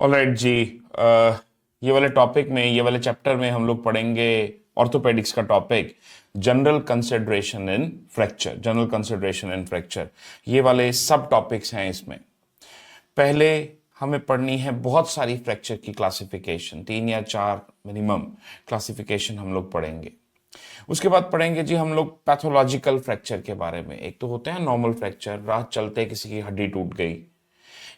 Alright जी। ये वाले topic में, ये वाले चैप्टर में हम लोग पढ़ेंगे ऑर्थोपेडिक्स का topic, general consideration in fracture. General consideration in fracture, ये वाले सब टॉपिक्स हैं इसमें। पहले हमें पढ़नी है बहुत सारी फ्रैक्चर की क्लासिफिकेशन, 3 या 4 मिनिमम क्लासिफिकेशन हम लोग पढ़ेंगे। उसके बाद पढ़ेंगे जी हम लोग पैथोलॉजिकल फ्रैक्चर के बारे में। एक तो होते हैं नॉर्मल फ्रैक्चर, राह चलते किसी की हड्डी टूट गई।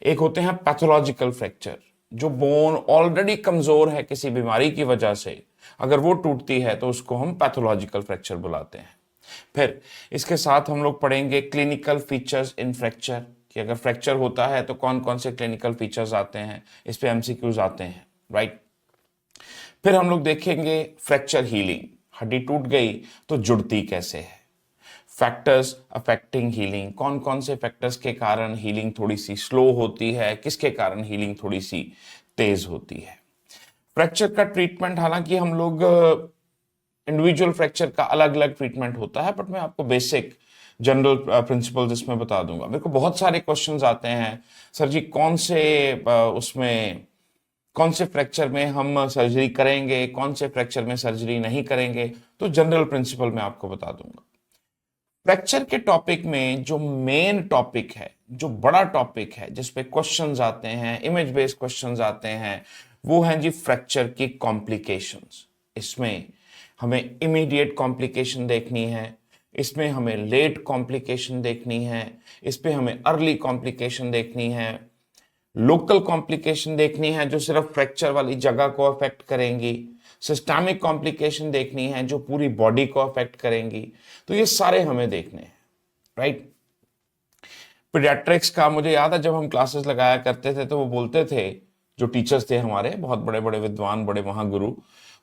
एक होते हैं पैथोलॉजिकल फ्रैक्चर, जो बोन ऑलरेडी कमजोर है किसी बीमारी की वजह से, अगर वो टूटती है तो उसको हम पैथोलॉजिकल फ्रैक्चर बुलाते हैं। फिर इसके साथ हम लोग पढ़ेंगे क्लिनिकल फीचर्स इन फ्रैक्चर, कि अगर फ्रैक्चर होता है तो कौन कौन से क्लिनिकल फीचर्स आते हैं, इस पे एमसीक्यूज आते हैं, राइट। फिर हम लोग देखेंगे फ्रैक्चर हीलिंग, हड्डी टूट गई तो जुड़ती कैसे है। फैक्टर्स अफेक्टिंग हीलिंग, कौन कौन से फैक्टर्स के कारण हीलिंग थोड़ी सी स्लो होती है, किसके कारण हीलिंग थोड़ी सी तेज होती है। फ्रैक्चर का ट्रीटमेंट, हालांकि हम लोग इंडिविजुअल फ्रैक्चर का अलग अलग ट्रीटमेंट होता है, बट मैं आपको बेसिक जनरल प्रिंसिपल्स इसमें बता दूंगा। मेरे को बहुत सारे क्वेश्चंस आते हैं, सर जी कौन से उसमें कौन से फ्रैक्चर में हम सर्जरी करेंगे, कौन से फ्रैक्चर में सर्जरी नहीं करेंगे, तो जनरल प्रिंसिपल मैं आपको बता दूंगा। फ्रैक्चर के टॉपिक में जो मेन टॉपिक है, जो बड़ा टॉपिक है, जिसपे क्वेश्चंस आते हैं, इमेज बेस्ड क्वेश्चंस आते हैं, वो हैं जी फ्रैक्चर की कॉम्प्लिकेशंस। इसमें हमें इमीडिएट कॉम्प्लिकेशन देखनी है, इसमें हमें लेट कॉम्प्लिकेशन देखनी है, इस पे हमें अर्ली कॉम्प्लिकेशन देखनी है, लोकल कॉम्प्लिकेशन देखनी है जो सिर्फ फ्रैक्चर वाली जगह को अफेक्ट करेंगी, सिस्टमिक कॉम्प्लिकेशन देखनी है जो पूरी बॉडी को अफेक्ट करेंगी। तो ये सारे हमें देखने हैं, राइट। पीडियाट्रिक्स का मुझे याद है जब हम क्लासेस लगाया करते थे तो वो बोलते थे, जो टीचर्स थे हमारे बहुत बड़े बड़े विद्वान, बड़े महागुरु,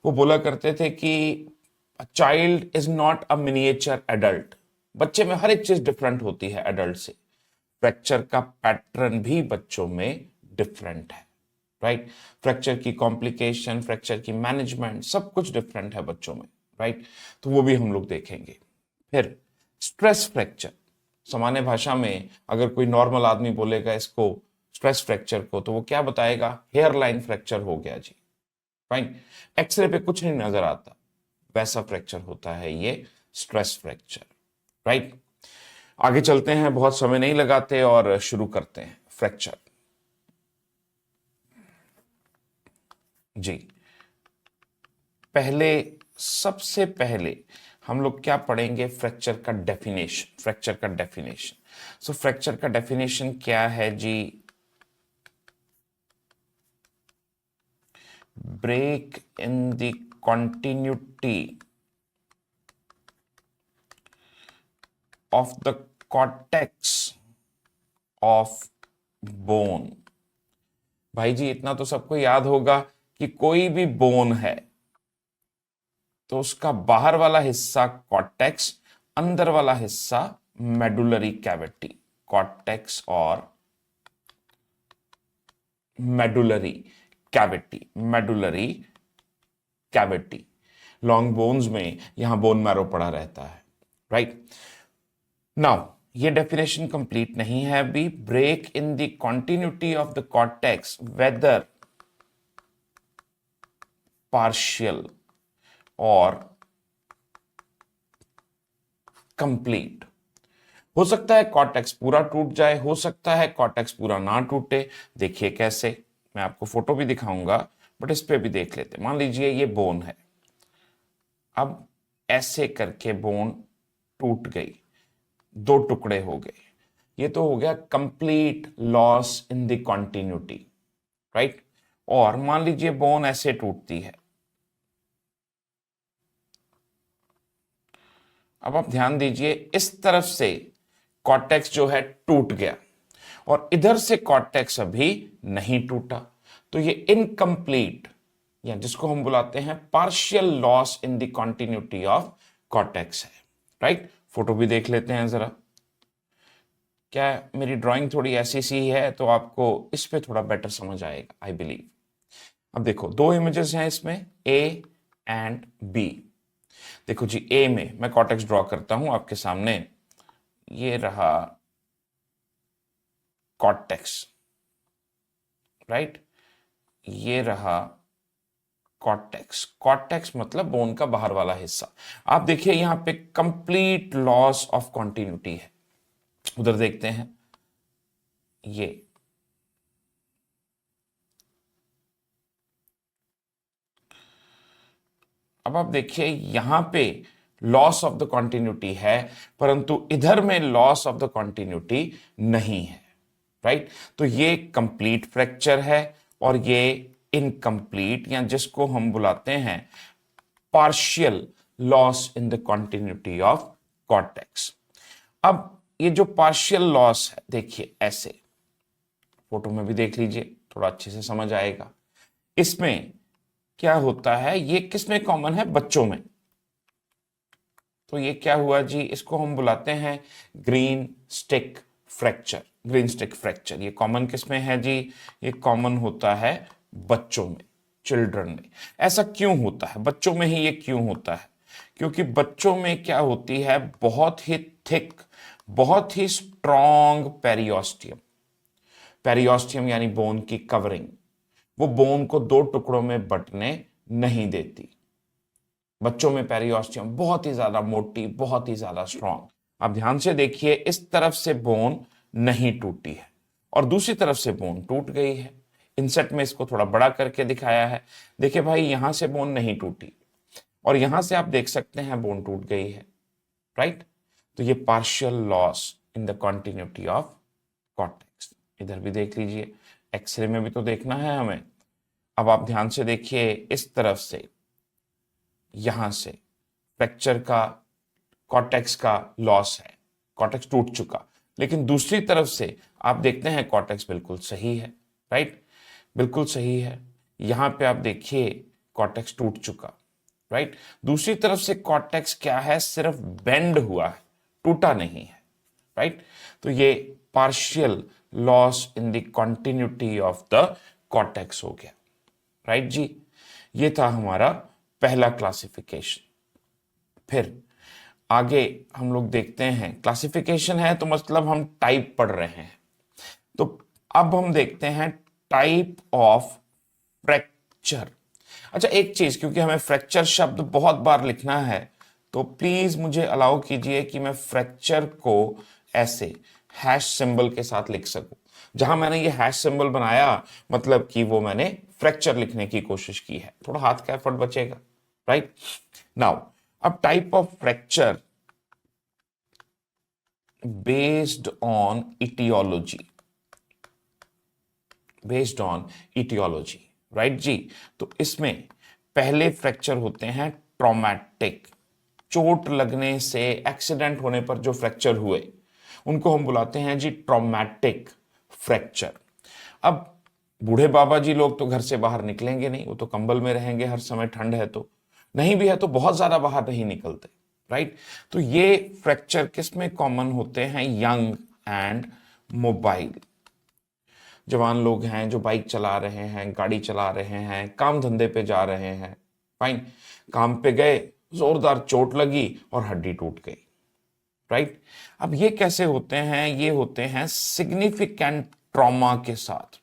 वो बोला करते थे कि child is not a miniature adult. बच्चे में हर एक चीज डिफरेंट होती है एडल्ट से। फ्रैक्चर का पैटर्न भी बच्चों में डिफरेंट है, राइट। फ्रैक्चर की कॉम्प्लिकेशन, फ्रैक्चर की मैनेजमेंट, सब कुछ डिफरेंट है बच्चों में, राइट। तो वो भी हम लोग देखेंगे। फिर स्ट्रेस फ्रैक्चर, सामान्य भाषा में अगर कोई नॉर्मल आदमी बोलेगा इसको स्ट्रेस फ्रैक्चर को, तो वो क्या बताएगा, हेयर लाइन फ्रैक्चर हो गया जी, फाइन। एक्सरे पे कुछ नहीं नजर आता, वैसा फ्रैक्चर होता है ये स्ट्रेस फ्रैक्चर, राइट। आगे चलते हैं, बहुत समय नहीं लगाते और शुरू करते हैं फ्रैक्चर। जी, पहले, सबसे पहले हम लोग क्या पढ़ेंगे, फ्रैक्चर का डेफिनेशन। फ्रैक्चर का डेफिनेशन, सो फ्रैक्चर का डेफिनेशन क्या है जी, break in the continuity of the cortex of bone। भाई जी इतना तो सबको याद होगा कि कोई भी बोन है तो उसका बाहर वाला हिस्सा कॉर्टेक्स, अंदर वाला हिस्सा मेडुलरी कैविटी। कॉर्टेक्स और medullary cavity, medullary cavity. Long bones में यहां बोन मैरो पड़ा रहता है, राइट। नाउ ये डेफिनेशन कंप्लीट नहीं है अभी। Break in the continuity of the cortex, whether partial और कंप्लीट। हो सकता है कॉर्टेक्स पूरा टूट जाए, हो सकता है कॉर्टेक्स पूरा ना टूटे। देखिए कैसे, मैं आपको फोटो भी दिखाऊंगा, बट इस पे भी देख लेते। मान लीजिए ये बोन है, अब ऐसे करके बोन टूट गई, 2 टुकड़े हो गए, ये तो हो गया complete loss in the continuity, right. और मान लीजिए बोन ऐसे टूटती है, अब आप ध्यान दीजिए, इस तरफ से कॉर्टेक्स जो है टूट गया और इधर से कॉर्टेक्स अभी नहीं टूटा, तो ये इनकम्प्लीट, या जिसको हम बुलाते हैं partial loss in the continuity of cortex है, राइट। फोटो भी देख लेते हैं जरा। क्या मेरी ड्राइंग थोड़ी ऐसी सी है तो आपको इस पे थोड़ा बेटर समझ आएगा, आई बिलीव। अब देखो 2 इमेजेस हैं इसमें, ए एंड बी। देखो जी, ए में मैं कॉर्टेक्स ड्रॉ करता हूं आपके सामने, ये रहा कॉर्टेक्स, राइट। ये रहा कॉर्टेक्स। कॉर्टेक्स मतलब बोन का बाहर वाला हिस्सा। आप देखिए यहां पे कंप्लीट लॉस ऑफ कॉन्टिन्यूटी है। उधर देखते हैं, ये अब आप देखिए यहां पे लॉस ऑफ द कॉन्टिन्यूटी है, परंतु इधर में लॉस ऑफ द कॉन्टिन्यूटी नहीं है, राइट। तो ये कंप्लीट फ्रैक्चर है और ये इनकम्प्लीट, या जिसको हम बुलाते हैं partial loss in the continuity of cortex. अब ये जो पार्शियल लॉस है, देखिए ऐसे फोटो में भी देख लीजिए, थोड़ा अच्छे से समझ आएगा। इसमें क्या होता है, ये किसमें कॉमन है, बच्चों में। तो ये क्या हुआ जी, इसको हम बुलाते हैं green stick fracture. Green stick fracture ये कॉमन किसमें है जी, ये कॉमन होता है बच्चों में, चिल्ड्रन में। ऐसा क्यों होता है, बच्चों में ही ये क्यों होता है? क्योंकि बच्चों में क्या होती है, बहुत ही थिक, बहुत ही स्ट्रॉन्ग पेरियोस्टियम। पेरियोस्टियम यानी बोन की कवरिंग, वो बोन को दो टुकड़ों में बंटने नहीं देती। बच्चों में पेरियोस्टियम बहुत ही ज्यादा मोटी, बहुत ही ज्यादा स्ट्रॉन्ग। आप ध्यान से देखिए, इस तरफ से बोन नहीं टूटी है और दूसरी तरफ से बोन टूट गई है। इंसेट में इसको थोड़ा बड़ा करके दिखाया है। देखिए भाई, यहां से बोन नहीं टूटी और यहां से आप देख सकते हैं बोन टूट गई है, राइट। तो ये partial loss in the continuity of cortex. इधर भी देख लीजिए, एक्सरे में भी तो देखना है हमें। अब आप ध्यान से देखिए, इस तरफ से यहां से फ्रैक्चर का, कॉर्टेक्स का लॉस है, कॉर्टेक्स टूट चुका। लेकिन दूसरी तरफ से आप देखते हैं कॉर्टेक्स बिल्कुल सही है, राइट, बिल्कुल सही है। यहां पे आप देखिए कॉर्टेक्स टूट चुका, राइट। दूसरी तरफ से कॉर्टेक्स क्या है, सिर्फ बेंड हुआ है, टूटा नहीं है, राइट। तो ये partial loss in the continuity of the cortex हो गया, राइट जी। ये था हमारा पहला क्लासिफिकेशन। फिर आगे हम लोग देखते हैं, क्लासिफिकेशन है तो मतलब हम टाइप पढ़ रहे हैं। तो अब हम देखते हैं टाइप ऑफ फ्रैक्चर। अच्छा एक चीज, क्योंकि हमें फ्रैक्चर शब्द बहुत बार लिखना है, तो प्लीज मुझे अलाउ कीजिए कि मैं फ्रैक्चर को ऐसे हैश सिंबल के साथ लिख सकूं। जहां मैंने ये हैश सिंबल बनाया, मतलब कि वो मैंने फ्रैक्चर लिखने की कोशिश की है, थोड़ा हाथ का एफर्ट बचेगा, राइट। नाउ अब type of fracture based on aetiology, based on aetiology, right जी। तो इसमें पहले फ्रैक्चर होते हैं ट्रॉमेटिक, चोट लगने से, एक्सीडेंट होने पर जो फ्रैक्चर हुए उनको हम बुलाते हैं जी ट्रॉमेटिक फ्रैक्चर। अब बूढ़े बाबा जी लोग तो घर से बाहर निकलेंगे नहीं, वो तो कंबल में रहेंगे हर समय, ठंड है तो, नहीं भी है तो बहुत ज्यादा बाहर नहीं निकलते, राइट। तो ये फ्रैक्चर किस में कॉमन होते हैं, यंग एंड मोबाइल। जवान लोग हैं जो बाइक चला रहे हैं, गाड़ी चला रहे हैं, काम धंधे पे जा रहे हैं, फाइन, काम पे गए, जोरदार चोट लगी और हड्डी टूट गई, राइट। अब ये कैसे होते हैं, ये होते हैं सिग्निफिकेंट ट्रॉमा के साथ,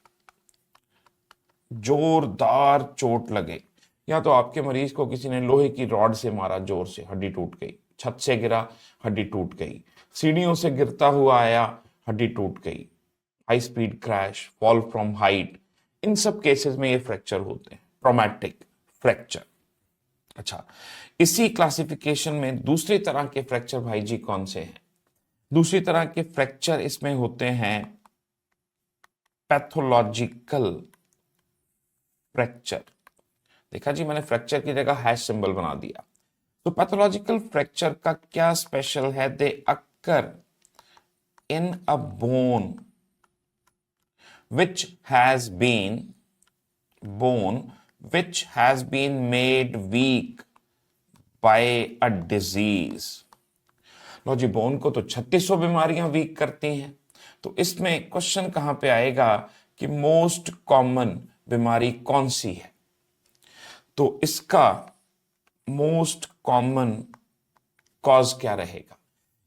जोरदार चोट लगे, या तो आपके मरीज को किसी ने लोहे की रॉड से मारा जोर से, हड्डी टूट गई, छत से गिरा, हड्डी टूट गई, सीढ़ियों से गिरता हुआ आया, हड्डी टूट गई, high speed crash, fall from height, इन सब केसेस में ये फ्रैक्चर होते हैं, ट्रॉमेटिक फ्रैक्चर। अच्छा, इसी क्लासिफिकेशन में दूसरी तरह के फ्रैक्चर भाई जी कौन से हैं? दूसरी तरह के फ्रैक्चर इसमें होते हैं पैथोलॉजिकल फ्रैक्चर। देखा जी, मैंने फ्रैक्चर की जगह हैश सिंबल बना दिया। तो पैथोलॉजिकल फ्रैक्चर का क्या स्पेशल है, they occur in a bone which has been bone which has been made weak by a disease। लो जी, बोन को तो 3600 बीमारियां वीक करती हैं, तो इसमें क्वेश्चन कहां पे आएगा कि मोस्ट कॉमन बीमारी कौन सी है? तो इसका मोस्ट कॉमन कॉज क्या रहेगा?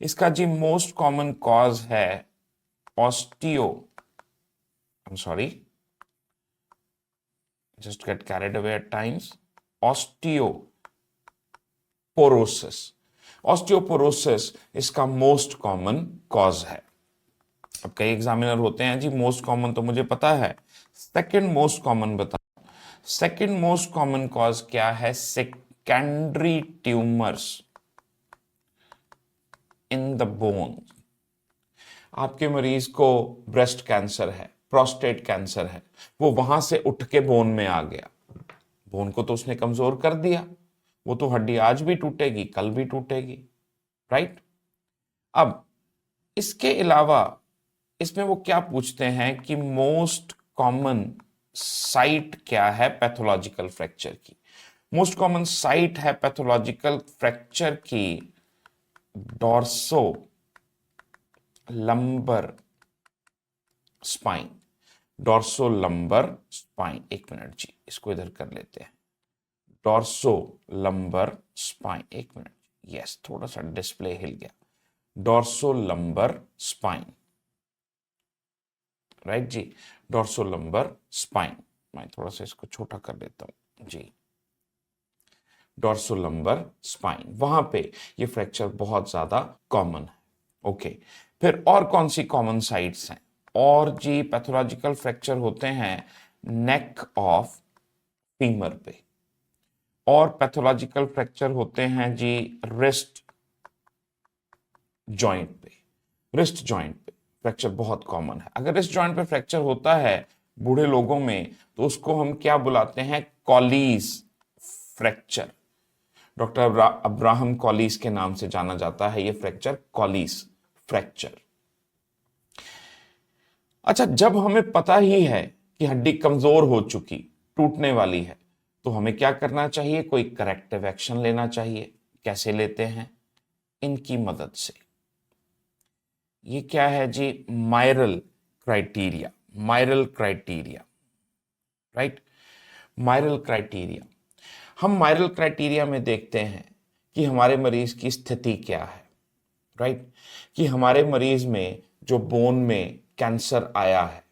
इसका जी मोस्ट कॉमन कॉज है osteo, sorry, just get carried away at times. Osteoporosis. Osteoporosis इसका मोस्ट कॉमन कॉज है। अब कई एग्जामिनर होते हैं जी, मोस्ट कॉमन तो मुझे पता है, सेकंड मोस्ट कॉमन बताओ। सेकंड मोस्ट कॉमन कॉज क्या है? Secondary tumours in the bone. आपके मरीज को ब्रेस्ट कैंसर है, प्रोस्टेट कैंसर है, वो वहां से उठ के बोन में आ गया, बोन को तो उसने कमजोर कर दिया, वो तो हड्डी आज भी टूटेगी, कल भी टूटेगी, राइट। अब इसके अलावा इसमें वो क्या पूछते हैं कि मोस्ट कॉमन साइट क्या है पैथोलॉजिकल फ्रैक्चर की? मोस्ट कॉमन साइट है पैथोलॉजिकल फ्रैक्चर की dorso lumbar spine. Dorso lumbar spine, एक मिनट जी, इसको इधर कर लेते हैं। डॉर्सो लंबर स्पाइन, एक मिनट, यस, थोड़ा सा डिस्प्ले हिल गया। डॉर्सो लंबर स्पाइन, राइट जी, डॉर्सो लंबर स्पाइन। मैं थोड़ा सा इसको छोटा कर देता हूं जी। डॉर्सो लंबर स्पाइन, वहां पे ये फ्रैक्चर बहुत ज्यादा कॉमन है। ओके, फिर और कौन सी कॉमन साइट्स हैं? और जी पैथोलॉजिकल फ्रैक्चर होते हैं नेक ऑफ फीमर पे, और पैथोलॉजिकल फ्रैक्चर होते हैं जी रिस्ट जॉइंट पे। रिस्ट जॉइंट पे फ्रैक्चर बहुत कॉमन है। अगर रिस्ट जॉइंट पे फ्रैक्चर होता है बूढ़े लोगों में तो उसको हम क्या बुलाते हैं? कॉलीज फ्रैक्चर। डॉक्टर अब्राहम कॉलीज के नाम से जाना जाता है ये फ्रैक्चर, कॉलीज फ्रैक्चर। अच्छा, जब हमें पता ही है कि हड्डी कमजोर हो चुकी, टूटने वाली है, तो हमें क्या करना चाहिए? कोई करेक्टिव एक्शन लेना चाहिए। कैसे लेते हैं? इनकी मदद से। ये क्या है जी? Mirels criteria. Mirels criteria, right, Mirels criteria. हम मायरल क्राइटेरिया में देखते हैं कि हमारे मरीज की स्थिति क्या है, राइट, कि हमारे मरीज में जो बोन में कैंसर आया है,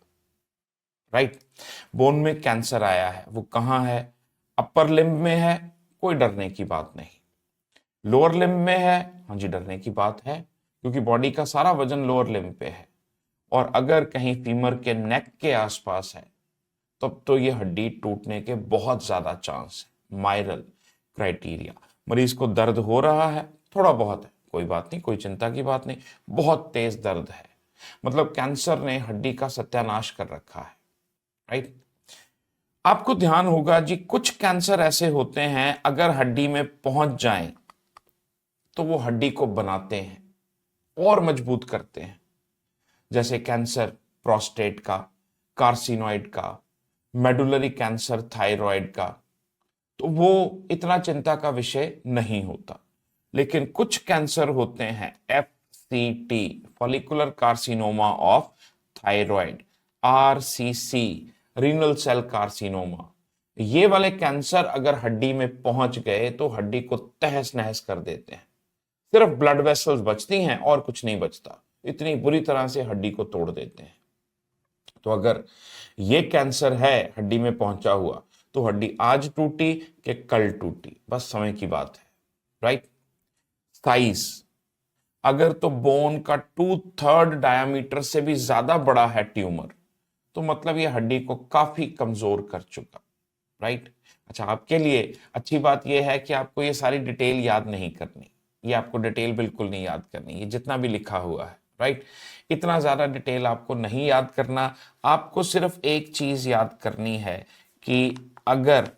राइट, बोन में कैंसर आया है, वो कहां है? अपर लिम्ब में है, कोई डरने की बात नहीं। लोअर लिम्ब में है, हाँ जी डरने की बात है, क्योंकि बॉडी का सारा वजन लोअर लिम्ब पे है। और अगर कहीं फीमर के नेक के आसपास है तब तो ये हड्डी टूटने के बहुत ज्यादा चांस है। मायरल क्राइटेरिया। मरीज को दर्द हो रहा है, थोड़ा बहुत है, कोई बात नहीं, कोई चिंता की बात नहीं। बहुत तेज दर्द है, मतलब कैंसर ने हड्डी का सत्यानाश कर रखा है, राइट। आपको ध्यान होगा जी, कुछ कैंसर ऐसे होते हैं अगर हड्डी में पहुंच जाएं तो वो हड्डी को बनाते हैं और मजबूत करते हैं। जैसे कैंसर प्रोस्टेट का, कार्सिनोइड का, मेडुलरी कैंसर थायराइड का, तो वो इतना चिंता का विषय नहीं होता। लेकिन कुछ कैंसर होते हैं, FCT, follicular carcinoma of thyroid, RCC, renal cell carcinoma, ये वाले कैंसर अगर हड्डी में पहुंच गए तो हड्डी को तहस नहस कर देते हैं। सिर्फ ब्लड वेसल्स बचती हैं और कुछ नहीं बचता, इतनी बुरी तरह से हड्डी को तोड़ देते हैं। तो अगर ये कैंसर है हड्डी में पहुंचा हुआ तो हड्डी आज टूटी कि कल टूटी, बस समय की बात है, राइट। साइज, अगर तो बोन का 2/3 डायमीटर से भी ज्यादा बड़ा है ट्यूमर, तो मतलब ये हड्डी को काफी कमजोर कर चुका, राइट। अच्छा, आपके लिए अच्छी बात यह है कि आपको ये सारी डिटेल याद नहीं करनी, ये आपको डिटेल बिल्कुल नहीं याद करनी, ये जितना भी लिखा हुआ है, राइट, इतना ज्यादा डिटेल आपको नहीं याद करना। आपको सिर्फ एक चीज याद करनी है कि अगर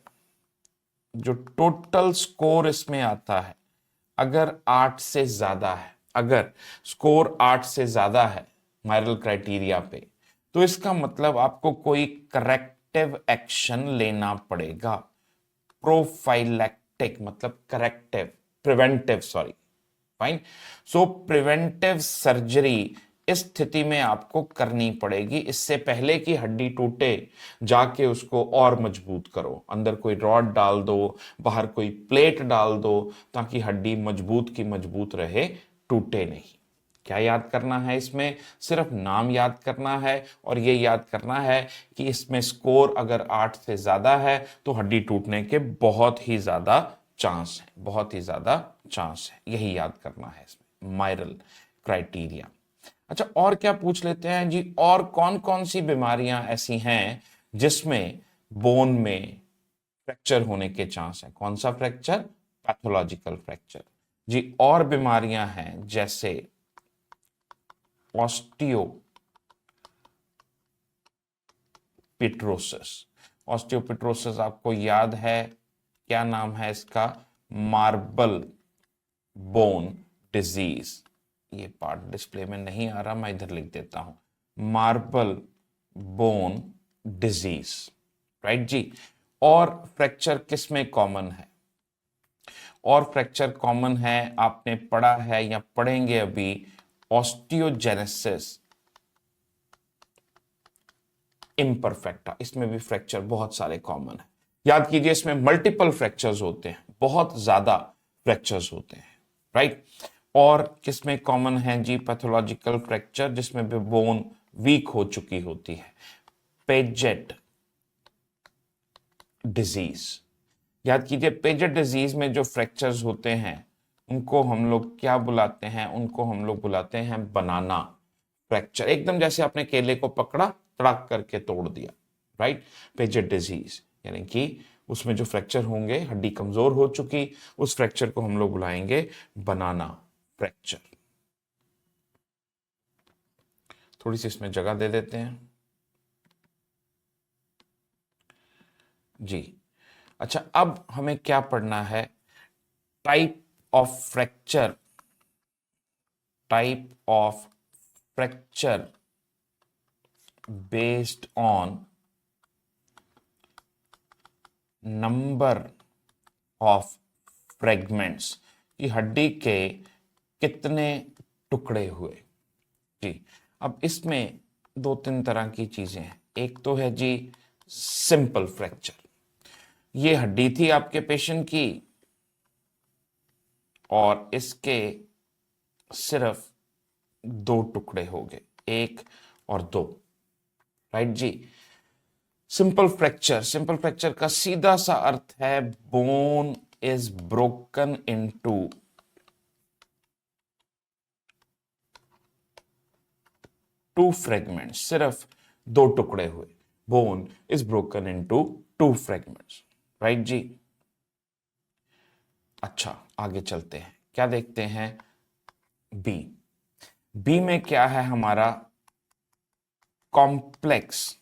जो टोटल स्कोर इसमें आता है अगर 8 से ज्यादा है, अगर स्कोर 8 से ज्यादा है मायरल क्राइटेरिया पे, तो इसका मतलब आपको कोई करेक्टिव एक्शन लेना पड़ेगा। प्रोफाइलैक्टिक मतलब करेक्टिव, प्रिवेंटिव, सॉरी, फाइन। सो प्रिवेंटिव सर्जरी इस स्थिति में आपको करनी पड़ेगी। इससे पहले कि हड्डी टूटे जाके उसको और मजबूत करो, अंदर कोई रॉड डाल दो, बाहर कोई प्लेट डाल दो, ताकि हड्डी मजबूत की मजबूत रहे, टूटे नहीं, क्या याद करना है इसमें? सिर्फ नाम याद करना है और ये याद करना है कि इसमें स्कोर अगर 8 से ज्यादा है तो हड्डी टूटने के बहुत ही ज्यादा चांस है, बहुत ही ज्यादा चांस है। यही याद करना है इसमें, मायरल क्राइटेरिया। अच्छा, और क्या पूछ लेते हैं जी, और कौन कौन सी बीमारियां ऐसी हैं जिसमें बोन में फ्रैक्चर होने के चांस है? कौन सा फ्रैक्चर? पैथोलॉजिकल फ्रैक्चर जी। और बीमारियां हैं जैसे ऑस्टियोपिट्रोसिस। ऑस्टियोपिट्रोसिस आपको याद है, क्या नाम है इसका? Marble bone disease. ये पार्ट डिस्प्ले में नहीं आ रहा, मैं इधर लिख देता हूं, मार्बल बोन डिजीज, राइट जी। और फ्रैक्चर किस में कॉमन है? और फ्रैक्चर कॉमन है, आपने पढ़ा है या पढ़ेंगे अभी, ऑस्टियोजेनेसिस इम्परफेक्टा। इसमें भी फ्रैक्चर बहुत सारे कॉमन है। याद कीजिए, इसमें मल्टीपल फ्रैक्चर्स होते हैं, बहुत ज्यादा फ्रैक्चर्स होते हैं, राइट। और किसमें कॉमन है जी? पैथोलॉजिकल फ्रैक्चर जिसमें भी बोन वीक हो चुकी होती है, पेजेट डिजीज। याद कीजिए, पेजेट डिजीज में जो फ्रैक्चर्स होते हैं उनको हम लोग क्या बुलाते हैं? उनको हम लोग बुलाते हैं बनाना फ्रैक्चर। एकदम जैसे आपने केले को पकड़ा, तड़ाक करके तोड़ दिया, राइट। पेजेट डिजीज यानी कि उसमें जो फ्रैक्चर होंगे, हड्डी कमजोर हो चुकी, उस फ्रैक्चर को हम लोग बुलाएंगे बनाना फ्रैक्चर। थोड़ी सी इसमें जगह दे देते हैं जी। अच्छा, अब हमें क्या पढ़ना है? Type of fracture, type of fracture based on number of fragments, कि हड्डी के कितने टुकड़े हुए जी। अब इसमें दो तीन तरह की चीजें हैं। एक तो है जी सिंपल फ्रैक्चर। ये हड्डी थी आपके पेशेंट की और इसके सिर्फ दो टुकड़े हो गए, एक और दो, राइट जी। सिंपल फ्रैक्चर, सिंपल फ्रैक्चर का सीधा सा अर्थ है bone is broken into two fragments. सिर्फ दो टुकड़े हुए, bone is broken into two fragments, right जी। अच्छा, आगे चलते हैं, क्या देखते हैं? बी। बी में क्या है हमारा? Complex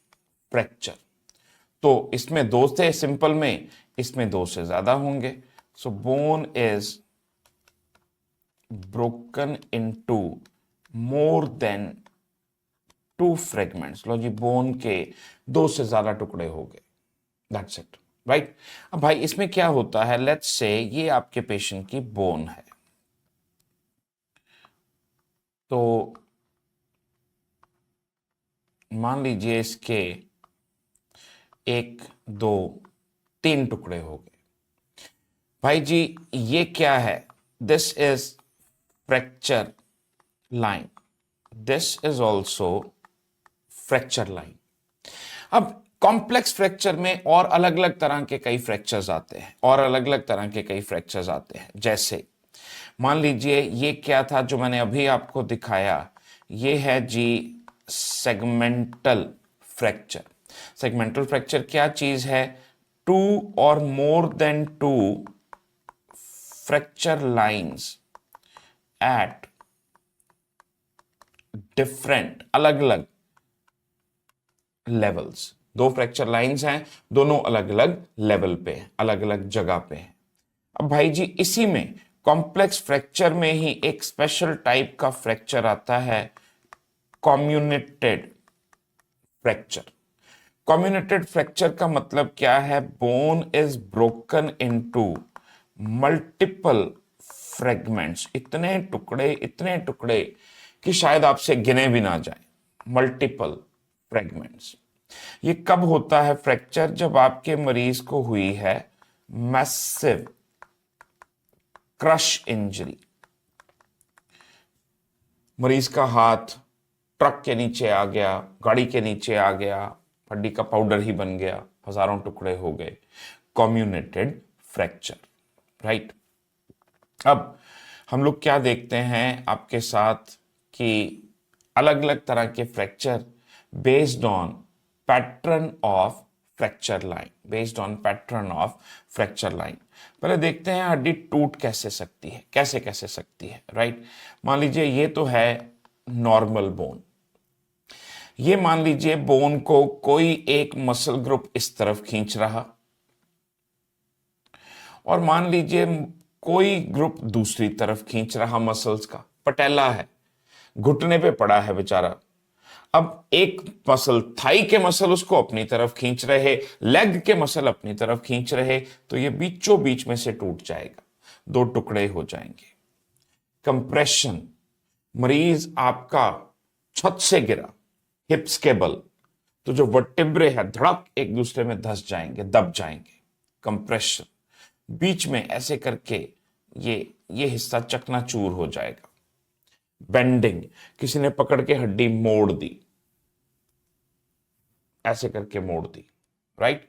fracture. तो इसमें दो थे सिंपल में, इसमें दो से ज्यादा होंगे। So bone is broken into more than two fragments. लो जी, बोन के दो से ज्यादा टुकड़े हो गए, दैट्स इट, राइट। अब भाई इसमें क्या होता है? लेट्स से ये आपके पेशेंट की बोन है, तो मान लीजिए इसके एक, दो, तीन टुकड़े हो गए। भाई जी ये क्या है? This is fracture line, this is also fracture line. अब कॉम्प्लेक्स फ्रैक्चर में और अलग अलग तरह के कई फ्रैक्चर्स आते हैं, और अलग अलग तरह के कई फ्रैक्चर्स आते हैं। जैसे मान लीजिए ये क्या था जो मैंने अभी आपको दिखाया? ये है जी सेगमेंटल फ्रैक्चर। सेगमेंटल फ्रैक्चर क्या चीज है? टू और more than two fracture lines at different, अलग अलग लेवल्स। दो फ्रैक्चर लाइंस हैं, दोनों अलग अलग लेवल पे हैं, अलग अलग जगह पे हैं। अब भाई जी इसी में कॉम्प्लेक्स फ्रैक्चर में ही एक स्पेशल टाइप का फ्रैक्चर आता है, कम्युनेटेड फ्रैक्चर। कम्युनेटेड फ्रैक्चर का मतलब क्या है? Bone is broken into multiple fragments. इतने टुकड़े कि शायद आपसे गिने भी ना जाए, मल्टीपल फ्रेगमेंट्स। ये कब होता है फ्रैक्चर? जब आपके मरीज को हुई है मैसिव क्रश इंजरी। मरीज का हाथ ट्रक के नीचे आ गया, गाड़ी के नीचे आ गया, हड्डी का पाउडर ही बन गया, हजारों टुकड़े हो गए, कम्युनेटेड फ्रैक्चर, राइट। अब हम लोग क्या देखते हैं आपके साथ कि अलग अलग तरह के fracture based on pattern of fracture line, based on pattern of fracture line. पहले देखते हैं हड्डी टूट कैसे सकती है, कैसे कैसे सकती है, राइट। मान लीजिए ये तो है नॉर्मल बोन, ये मान लीजिए बोन को कोई एक मसल ग्रुप इस तरफ खींच रहा, और मान लीजिए कोई ग्रुप दूसरी तरफ खींच रहा मसल्स का। पटेला है, घुटने पे पड़ा है बेचारा, अब एक मसल, थाई के मसल उसको अपनी तरफ खींच रहे, लेग के मसल अपनी तरफ खींच रहे, तो ये बीचों बीच में से टूट जाएगा, दो टुकड़े हो जाएंगे। कंप्रेशन, मरीज आपका छत से गिरा हिप्स के बल, तो जो वर्टिब्रे है धड़क एक दूसरे में धस जाएंगे, दब जाएंगे। कंप्रेशन, बीच में ऐसे करके ये हिस्सा चकनाचूर हो जाएगा। बेंडिंग, किसी ने पकड़ के हड्डी मोड़ दी, ऐसे करके मोड़ दी, राइट,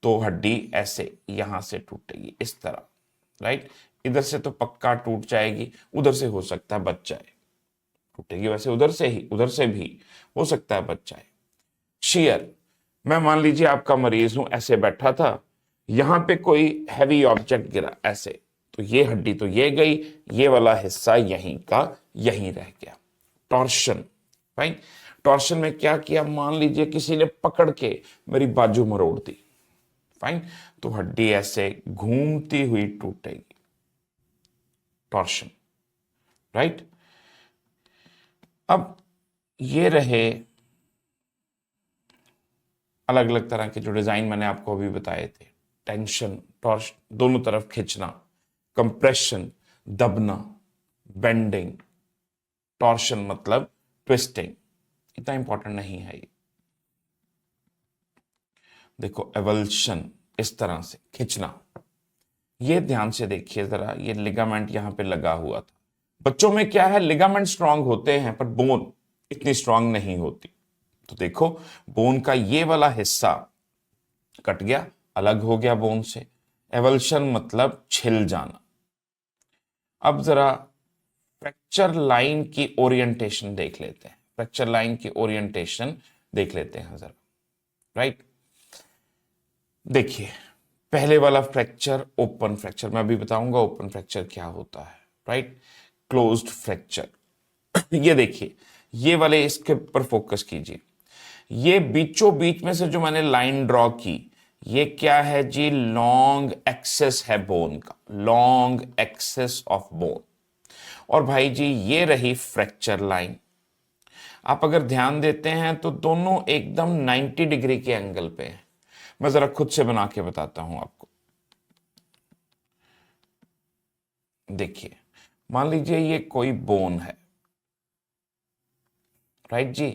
तो हड्डी ऐसे यहां से टूटेगी इस तरह, राइट। इधर से तो पक्का टूट जाएगी, उधर से हो सकता है बच जाए, टूटेगी वैसे उधर से ही, उधर से भी हो सकता है बच जाए। शियर, मैं मान लीजिए आपका मरीज हूं, ऐसे बैठा था, यहां पे कोई हैवी ऑब्जेक्ट गिरा ऐसे, तो ये हड्डी तो ये गई, ये वाला हिस्सा यहीं का यहीं रह गया। Torsion, fine. टॉर्शन में क्या किया, मान लीजिए किसी ने पकड़ के मेरी बाजू मरोड़ दी, फाइन, तो हड्डी ऐसे घूमती हुई टूटेगी। Torsion, right. अब ये रहे अलग अलग तरह के जो डिजाइन मैंने आपको अभी बताए थे। टेंशन, टॉर्शन, दोनों तरफ खींचना, कंप्रेशन, दबना, बेंडिंग, टॉर्शन मतलब ट्विस्टिंग, इतना इंपॉर्टेंट नहीं है ये। देखो एवल्शन, इस तरह से खींचना, ये ध्यान से देखिए जरा, ये लिगामेंट यहां पे लगा हुआ था। बच्चों में क्या है, लिगामेंट स्ट्रांग होते हैं पर बोन इतनी स्ट्रांग नहीं होती। तो देखो बोन का ये वाला हिस्सा कट गया, अलग हो गया बोन से। एवल्शन मतलब छिल जाना। अब जरा फ्रैक्चर लाइन की ओरिएंटेशन देख लेते हैं, फ्रैक्चर लाइन की ओरिएंटेशन देख लेते हैं जरा, राइट। देखिए पहले वाला फ्रैक्चर ओपन फ्रैक्चर, मैं अभी बताऊंगा ओपन फ्रैक्चर क्या होता है, राइट। क्लोज्ड फ्रैक्चर, ये देखिए, ये वाले इसके ऊपर फोकस कीजिए, ये बीचों बीच में से जो मैंने लाइन ड्रॉ की, ये क्या है जी, लॉन्ग एक्सेस है बोन का, लॉन्ग एक्सेस ऑफ बोन। और भाई जी ये रही फ्रैक्चर लाइन। आप अगर ध्यान देते हैं तो दोनों एकदम 90 डिग्री के एंगल पे हैं। मैं जरा खुद से बना के बताता हूं आपको। देखिए मान लीजिए ये कोई बोन है, राइट जी,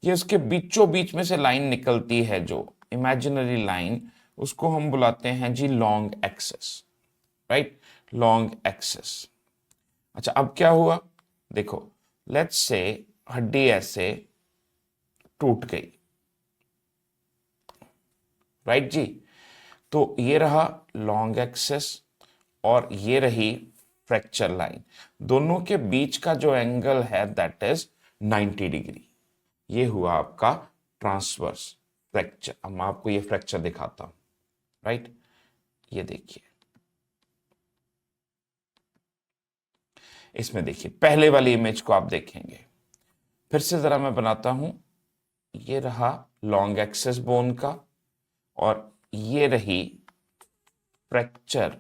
ये उसके बीचों बीच में से लाइन निकलती है, जो इमेजिनरी लाइन, उसको हम बुलाते हैं जी long axis, right, long axis. अच्छा अब क्या हुआ, देखो लेट्स से हड्डी ऐसे टूट गई, राइट जी, तो ये रहा लॉन्ग एक्सेस और ये रही फ्रैक्चर लाइन, दोनों के बीच का जो एंगल है दैट इज 90 डिग्री। ये हुआ आपका ट्रांसवर्स फ्रैक्चर। अब मैं आपको ये फ्रैक्चर दिखाता हूं, राइट, ये देखिए, इसमें देखिए पहले वाली इमेज को आप देखेंगे, फिर से जरा मैं बनाता हूं, ये रहा लॉन्ग एक्सेस बोन का और ये रही फ्रैक्चर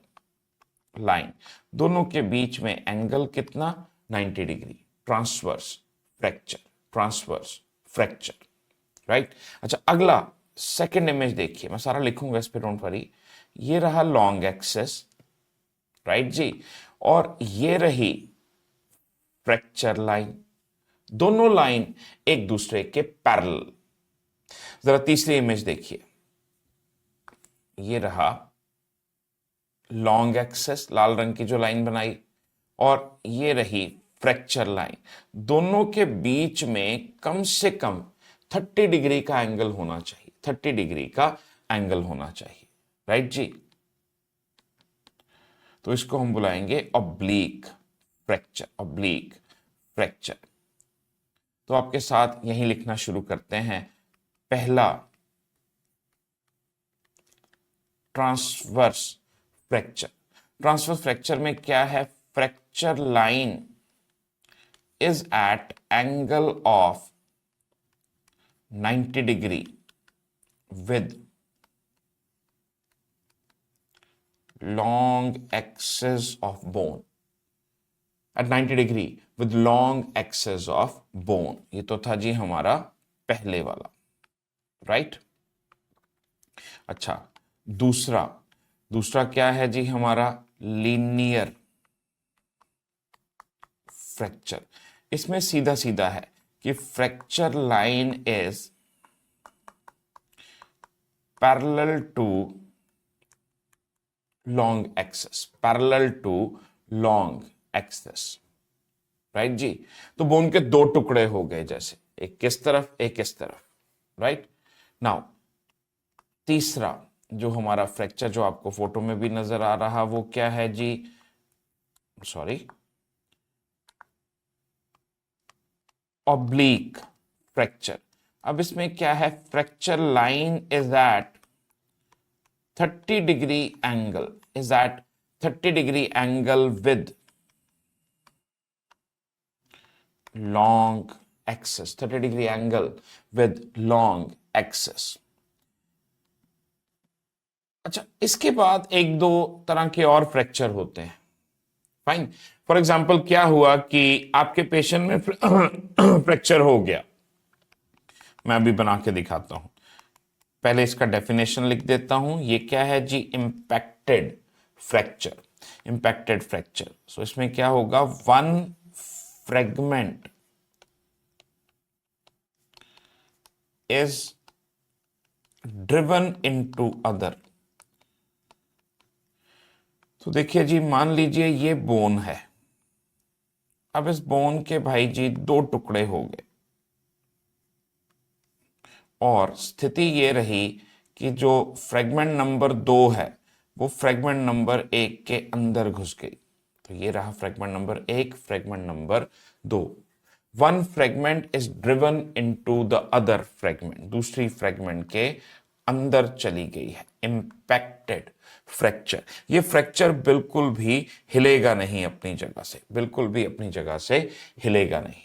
लाइन, दोनों के बीच में एंगल कितना, 90 degree. Transverse fracture, transverse fracture, right. अच्छा अगला सेकंड इमेज देखिए, मैं सारा लिखूंगा इस पे, डोंट वरी। ये रहा लॉन्ग एक्सेस, राइट जी, और ये रही फ्रैक्चर लाइन, दोनों लाइन एक दूसरे के पैरेलल। जरा तीसरी इमेज देखिए, ये रहा लॉन्ग एक्सेस, लाल रंग की जो लाइन बनाई, और ये रही फ्रैक्चर लाइन, दोनों के बीच में कम से कम 30 डिग्री का एंगल होना चाहिए, 30 डिग्री का एंगल होना चाहिए, राइट जी। तो इसको हम बुलाएंगे ऑब्लीक फ्रैक्चर, ऑब्लीक फ्रैक्चर। तो आपके साथ यही लिखना शुरू करते हैं। पहला ट्रांसवर्स फ्रैक्चर। ट्रांसवर्स फ्रैक्चर में क्या है, fracture line is at angle of 90 degree विद long axis of bone, at 90 degree with long axis of bone। ये तो था जी हमारा पहले वाला, राइट। अच्छा, दूसरा दूसरा क्या है जी हमारा, लीनियर फ्रैक्चर। इसमें सीधा सीधा है कि fracture line is parallel to long axis, parallel to long axis, right जी। तो बोन के दो टुकड़े हो गए, जैसे एक किस तरफ एक इस तरफ, राइट। नाउ तीसरा जो हमारा फ्रैक्चर जो आपको फोटो में भी नजर आ रहा, वो क्या है जी, सॉरी, ऑब्लीक फ्रैक्चर। अब इसमें क्या है, fracture line is at 30 degree angle, is at 30 degree angle with long axis, 30 degree angle with long axis। अच्छा, इसके बाद एक दो तरह के और फ्रैक्चर होते हैं, फाइन। फॉर एग्जांपल क्या हुआ कि आपके पेशेंट में फ्रैक्चर हो गया, मैं अभी बना के दिखाता हूं। पहले इसका डेफिनेशन लिख देता हूं। ये क्या है जी, इंपैक्टेड फ्रैक्चर, इंपैक्टेड फ्रैक्चर। सो इसमें क्या होगा, one fragment is driven into other. तो देखिए जी, मान लीजिए ये बोन है, अब इस बोन के भाई जी दो टुकड़े हो गए, और स्थिति ये रही कि जो फ्रेगमेंट नंबर 2 है वो फ्रेगमेंट नंबर 1 के अंदर घुस गई। तो ये रहा fragment number 1, fragment number 2। One fragment is driven into the other fragment, दूसरी फ्रेगमेंट के अंदर चली गई है, इंपैक्टेड फ्रैक्चर। ये फ्रैक्चर बिल्कुल भी हिलेगा नहीं अपनी जगह से, बिल्कुल भी अपनी जगह से हिलेगा नहीं,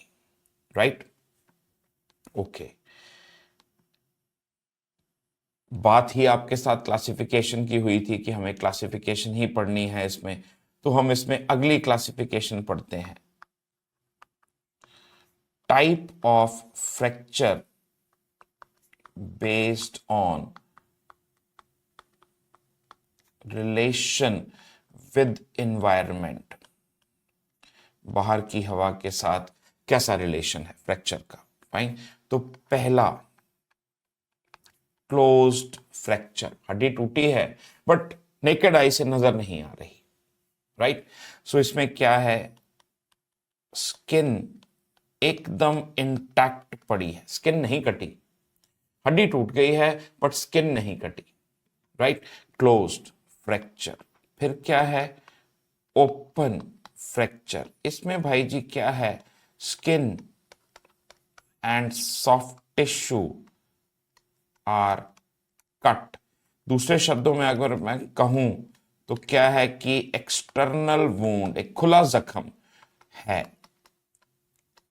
राइट। ओके, बात ही आपके साथ क्लासिफिकेशन की हुई थी कि हमें क्लासिफिकेशन ही पढ़नी है इसमें, तो हम इसमें अगली क्लासिफिकेशन पढ़ते हैं। Type of fracture based on relation with environment. बाहर की हवा के साथ कैसा रिलेशन है फ्रैक्चर का, फाइन। तो पहला क्लोज्ड फ्रैक्चर, हड्डी टूटी है बट नेकेड आई से नजर नहीं आ रही, राइट। सो इसमें क्या है, स्किन एकदम इंटैक्ट पड़ी है, स्किन नहीं कटी, हड्डी टूट गई है बट स्किन नहीं कटी, राइट, क्लोज्ड फ्रैक्चर। फिर क्या है, ओपन फ्रैक्चर। इसमें भाई जी क्या है, skin and soft tissue are cut. दूसरे शब्दों में अगर मैं कहूं तो क्या है कि एक्सटर्नल वूंड, एक खुला जख्म है,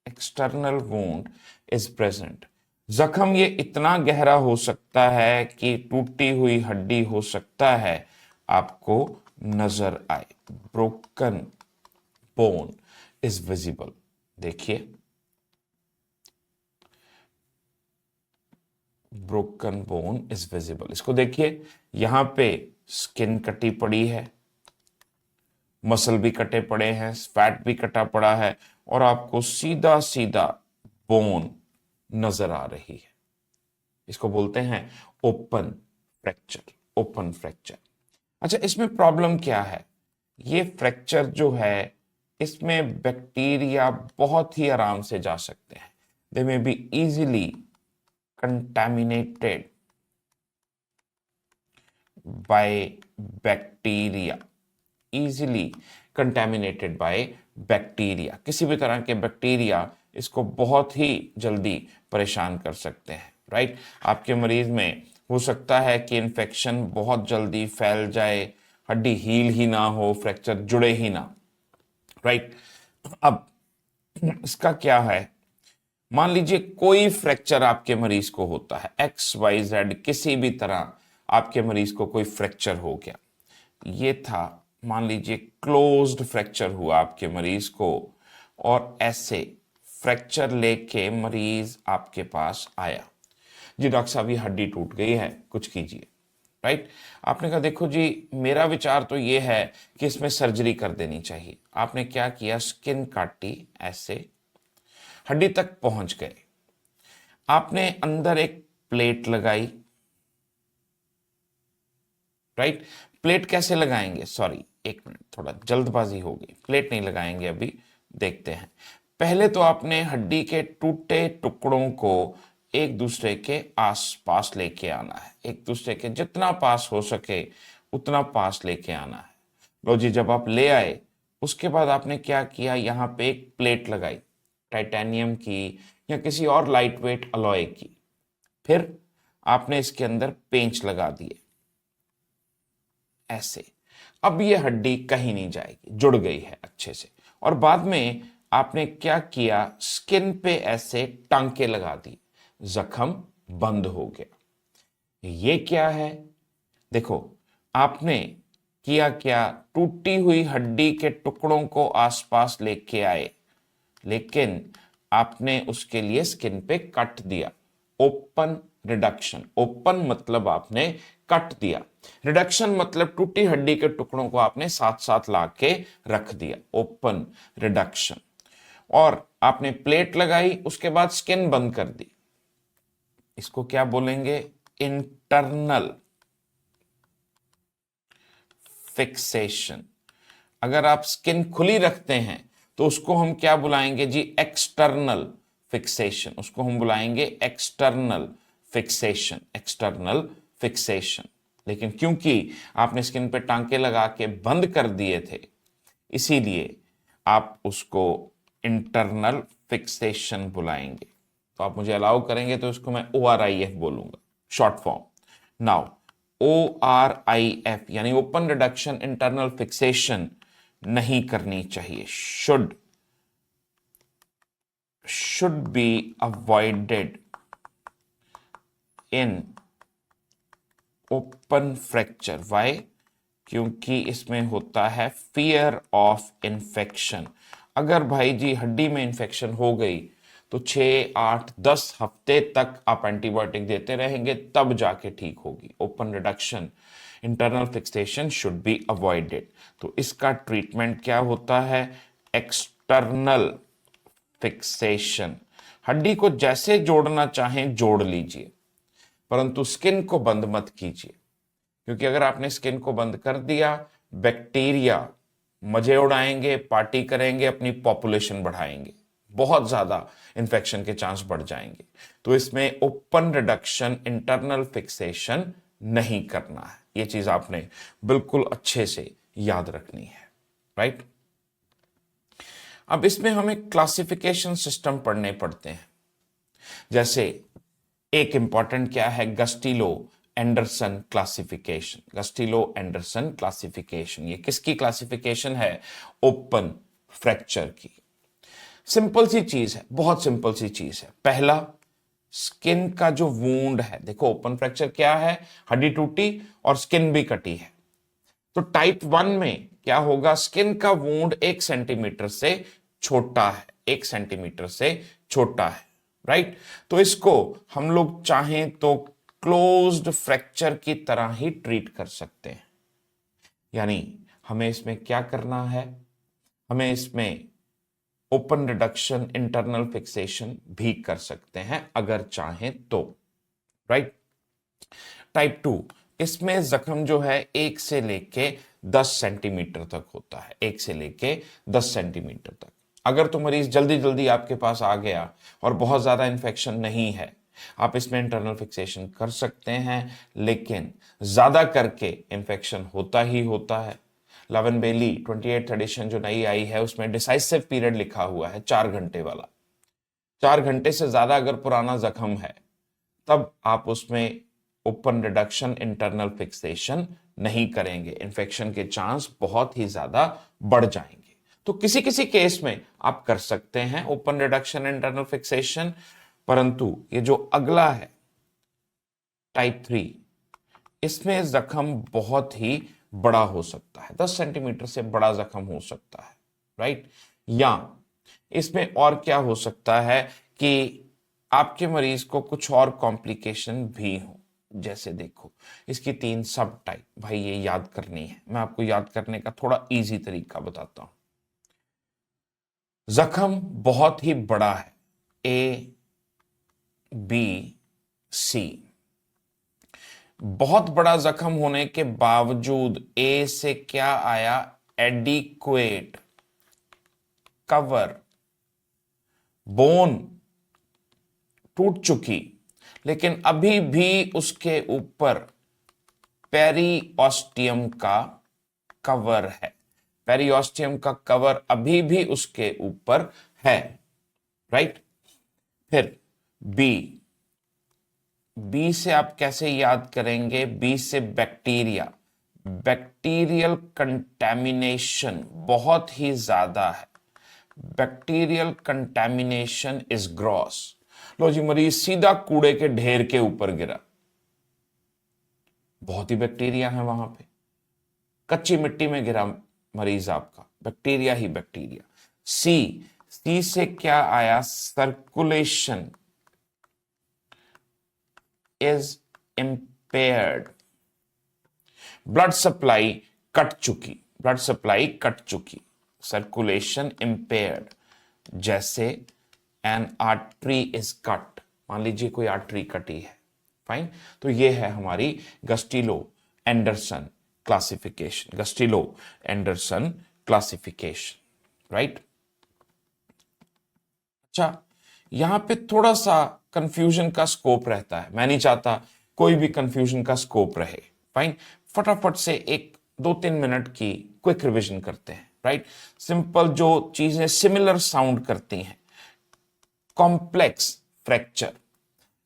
एक्सटर्नल वूंड इज प्रेजेंट। जख्म ये इतना गहरा हो सकता है कि टूटी हुई हड्डी हो सकता है आपको नजर आए। ब्रोकन बोन इज विजिबल, देखिए ब्रोकन बोन इज विजिबल। इसको देखिए, यहां पे स्किन कटी पड़ी है, मसल भी कटे पड़े हैं, फैट भी कटा पड़ा है, और आपको सीधा सीधा बोन नजर आ रही है। इसको बोलते हैं ओपन फ्रैक्चर, ओपन फ्रैक्चर। अच्छा, इसमें प्रॉब्लम क्या है, ये फ्रैक्चर जो है इसमें बैक्टीरिया बहुत ही आराम से जा सकते हैं। They may be easily contaminated by bacteria, easily contaminated by bacteria. किसी भी तरह के बैक्टीरिया इसको बहुत ही जल्दी परेशान कर सकते हैं, राइट। आपके मरीज में हो सकता है कि इन्फेक्शन बहुत जल्दी फैल जाए, हड्डी हील ही ना हो, फ्रैक्चर जुड़े ही ना, राइट। अब इसका क्या है, मान लीजिए कोई फ्रैक्चर आपके मरीज को होता है, XYZ किसी भी तरह आपके मरीज को कोई फ्रैक्चर हो गया। ये था, मान लीजिए क्लोज्ड फ्रैक्चर हुआ आपके मरीज को, और ऐसे फ्रैक्चर लेके मरीज आपके पास आया, जी डॉक्टर साहब ये हड्डी टूट गई है, कुछ कीजिए, राइट। आपने कहा देखो जी मेरा विचार तो ये है कि इसमें सर्जरी कर देनी चाहिए। आपने क्या किया, स्किन काटी, ऐसे हड्डी तक पहुंच गए, आपने अंदर एक प्लेट लगाई, राइट। प्लेट कैसे लगाएंगे, सॉरी एक मिनट, थोड़ा जल्दबाजी हो गई, प्लेट नहीं लगाएंगे अभी, देखते हैं। पहले तो आपने हड्डी के टूटे टुकड़ों को एक दूसरे के आसपास लेके आना है, एक दूसरे के जितना पास हो सके उतना पास लेके आना है। लो जी, जब आप ले आए उसके बाद आपने क्या किया, यहाँ पे एक प्लेट लगाई टाइटेनियम की या किसी और लाइट वेट अलॉय की, फिर आपने इसके अंदर पेंच लगा दिए ऐसे। अब ये हड्डी कहीं नहीं जाएगी, जुड़ गई है अच्छे से। और बाद में आपने क्या किया, स्किन पे ऐसे टांके लगा दिए, जख्म बंद हो गया। ये क्या है, देखो आपने किया क्या, टूटी हुई हड्डी के टुकड़ों को आसपास लेके आए, लेकिन आपने उसके लिए स्किन पे कट दिया, ओपन रिडक्शन। ओपन मतलब आपने कट दिया, रिडक्शन मतलब टूटी हड्डी के टुकड़ों को आपने साथ साथ ला के रख दिया, ओपन रिडक्शन। और आपने प्लेट लगाई, उसके बाद स्किन बंद कर दी, इसको क्या बोलेंगे, इंटरनल फिक्सेशन। अगर आप स्किन खुली रखते हैं तो उसको हम क्या बुलाएंगे जी, एक्सटर्नल फिक्सेशन, उसको हम बुलाएंगे एक्सटर्नल फिक्सेशन, एक्सटर्नल फिक्सेशन। लेकिन क्योंकि आपने स्किन पे टांके लगा के बंद कर दिए थे, इसीलिए आप उसको इंटरनल फिक्सेशन बुलाएंगे। तो आप मुझे अलाउ करेंगे तो उसको मैं ORIF बोलूंगा, शॉर्ट फॉर्म। नाउ ORIF यानी ओपन रिडक्शन इंटरनल फिक्सेशन नहीं करनी चाहिए, should be avoided in open fracture. Why, क्योंकि इसमें होता है फियर ऑफ इन्फेक्शन। अगर भाई जी हड्डी में इन्फेक्शन हो गई तो 6, 8, 10 हफ्ते तक आप एंटीबायोटिक देते रहेंगे, तब जाके ठीक होगी। Open reduction internal fixation should be avoided. तो इसका ट्रीटमेंट क्या होता है, एक्सटर्नल फिक्सेशन। हड्डी को जैसे जोड़ना चाहें जोड़ लीजिए, परंतु स्किन को बंद मत कीजिए, क्योंकि अगर आपने स्किन को बंद कर दिया, बैक्टीरिया मजे उड़ाएंगे, पार्टी करेंगे, अपनी पॉपुलेशन बढ़ाएंगे, बहुत ज्यादा इंफेक्शन के चांस बढ़ जाएंगे। तो इसमें ओपन रिडक्शन इंटरनल फिक्सेशन नहीं करना है, ये चीज आपने बिल्कुल अच्छे से याद रखनी है, राइट। अब इसमें हमें क्लासिफिकेशन सिस्टम पढ़ने पड़ते हैं। जैसे एक इंपॉर्टेंट क्या है, गस्टिलो Anderson classification. Gustilo Anderson classification, ये किसकी क्लासिफिकेशन है, ओपन फ्रैक्चर की। सिंपल सी चीज है, बहुत सिंपल सी चीज है। पहला, स्किन का जो वूंड है, देखो ओपन फ्रैक्चर क्या है, हड्डी टूटी और स्किन भी कटी है। तो टाइप 1 में क्या होगा, स्किन का वूंड 1 सेंटीमीटर से छोटा है, 1 सेंटीमीटर से छोटा है, राइट। तो इसको हम लोग चाहें तो क्लोज्ड फ्रैक्चर की तरह ही ट्रीट कर सकते हैं। यानी हमें इसमें क्या करना है, हमें इसमें ओपन रिडक्शन इंटरनल फिक्सेशन भी कर सकते हैं अगर चाहें तो, राइट। टाइप 2, इसमें जख्म जो है 1 से लेके 10 सेंटीमीटर तक होता है, 1 से लेके 10 सेंटीमीटर तक। अगर तो मरीज जल्दी जल्दी आपके पास आ गया और बहुत ज़्यादा इन्फेक्शन नहीं है, आप इसमें इंटरनल फिक्सेशन कर सकते हैं, लेकिन ज़्यादा करके इन्फेक्शन होता ही होता है। लवन बेली 28th एडिशन जो नई आई है उसमें डिसाइसिव पीरियड लिखा हुआ है 4 घंटे वाला। 4 घंटे से ज़्यादा अगर पुराना जख्म है तब आप उसमें ओपन रिडक्शन इंटरनल फिक्सेशन नहीं करेंगे, इन्फेक्शन के चांस बहुत ही ज्यादा बढ़ जाएंगे। तो किसी किसी केस में आप कर सकते हैं ओपन रिडक्शन इंटरनल फिक्सेशन, परंतु ये जो अगला है टाइप 3, इसमें जख्म बहुत ही बड़ा हो सकता है, 10 सेंटीमीटर से बड़ा जख्म हो सकता है, राइट। या इसमें और क्या हो सकता है कि आपके मरीज को कुछ और कॉम्प्लिकेशन भी हो। जैसे देखो इसकी 3 सब टाइप, भाई ये याद करनी है, मैं आपको याद करने का थोड़ा इजी तरीका बताता हूं। जख्म बहुत ही बड़ा है, ए बी सी, बहुत बड़ा जख्म होने के बावजूद ए से क्या आया, एडिक्वेट कवर, बोन टूट चुकी, लेकिन अभी भी उसके ऊपर पेरिओस्टियम का कवर है, पेरिओस्टियम का कवर अभी भी उसके ऊपर है, राइट। फिर बी, बी से आप कैसे याद करेंगे, बी से बैक्टीरिया, बैक्टीरियल कंटैमिनेशन बहुत ही ज्यादा है, बैक्टीरियल कंटैमिनेशन इज ग्रॉस। लो जी, मरीज सीधा कूड़े के ढेर के ऊपर गिरा, बहुत ही बैक्टीरिया है वहां पे, कच्ची मिट्टी में गिरा मरीज आपका, बैक्टीरिया ही बैक्टीरिया। सी, सी से क्या आया, circulation is impaired, blood supply cut चुकी, ब्लड सप्लाई कट चुकी, सर्कुलेशन इंपेयर्ड। जैसे एन आर्टरी इज कट, मान लीजिए कोई आर्टरी कटी है, फाइन। तो ये है हमारी Gustilo Anderson classification, Gustilo Anderson classification, right. अच्छा, यहां पे थोड़ा सा कंफ्यूजन का स्कोप रहता है, मैं नहीं चाहता कोई भी कंफ्यूजन का स्कोप रहे, फाइन। फटाफट से एक 2-3 मिनट की क्विक रिवीजन करते हैं, राइट। सिंपल जो चीजें सिमिलर साउंड करती हैं, कॉम्प्लेक्स फ्रैक्चर,